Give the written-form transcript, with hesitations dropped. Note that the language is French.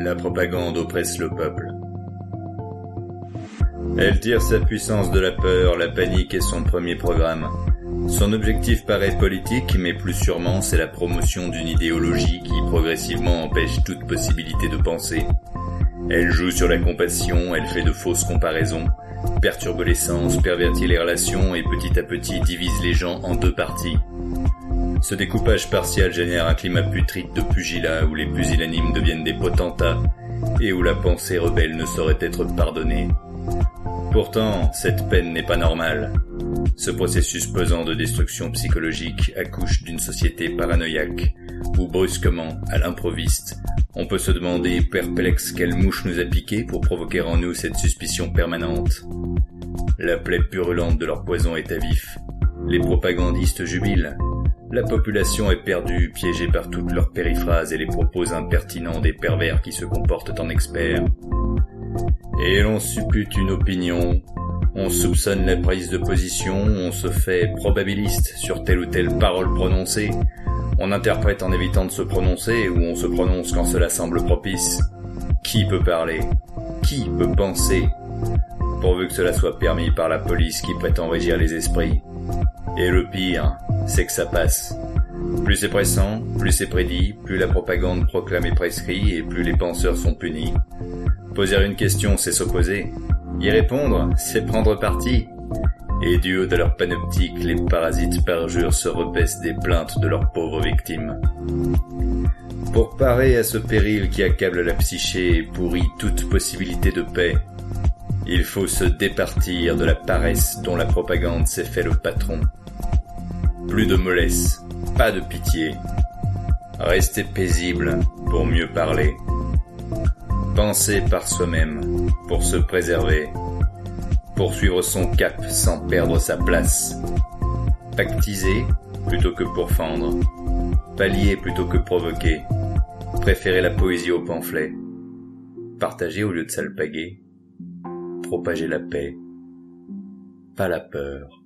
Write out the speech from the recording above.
La propagande oppresse le peuple. Elle tire sa puissance de la peur, la panique est son premier programme. Son objectif paraît politique, mais plus sûrement c'est la promotion d'une idéologie qui progressivement empêche toute possibilité de penser. Elle joue sur la compassion, elle fait de fausses comparaisons, perturbe les sens, pervertit les relations et petit à petit divise les gens en deux parties. Ce découpage partial génère un climat putride de pugilat où les pusillanimes deviennent des potentats et où la pensée rebelle ne saurait être pardonnée. Pourtant, cette peine n'est pas normale. Ce processus pesant de destruction psychologique accouche d'une société paranoïaque où brusquement, à l'improviste, on peut se demander perplexe quelle mouche nous a piqué pour provoquer en nous cette suspicion permanente. La plaie purulente de leur poison est à vif. Les propagandistes jubilent. La population est perdue, piégée par toutes leurs périphrases et les propos impertinents des pervers qui se comportent en experts. Et l'on suppute une opinion, on soupçonne la prise de position, on se fait probabiliste sur telle ou telle parole prononcée, on interprète en évitant de se prononcer ou on se prononce quand cela semble propice. Qui peut parler? Qui peut penser? Pourvu que cela soit permis par la police qui prétend régir les esprits. Et le pire, c'est que ça passe. Plus c'est pressant, plus c'est prédit, plus la propagande proclame et prescrit et plus les penseurs sont punis. Poser une question, c'est s'opposer. Y répondre, c'est prendre parti. Et du haut de leur panoptique, les parasites parjures se repaissent des plaintes de leurs pauvres victimes. Pour parer à ce péril qui accable la psyché et pourrit toute possibilité de paix, il faut se départir de la paresse dont la propagande s'est fait le patron. Plus de mollesse, pas de pitié. Rester paisible pour mieux parler. Penser par soi-même pour se préserver. Poursuivre son cap sans perdre sa place. Pactiser plutôt que pourfendre. Pallier plutôt que provoquer. Préférer la poésie au pamphlet. Partager au lieu de s'alpaguer. Propager la paix, pas la peur.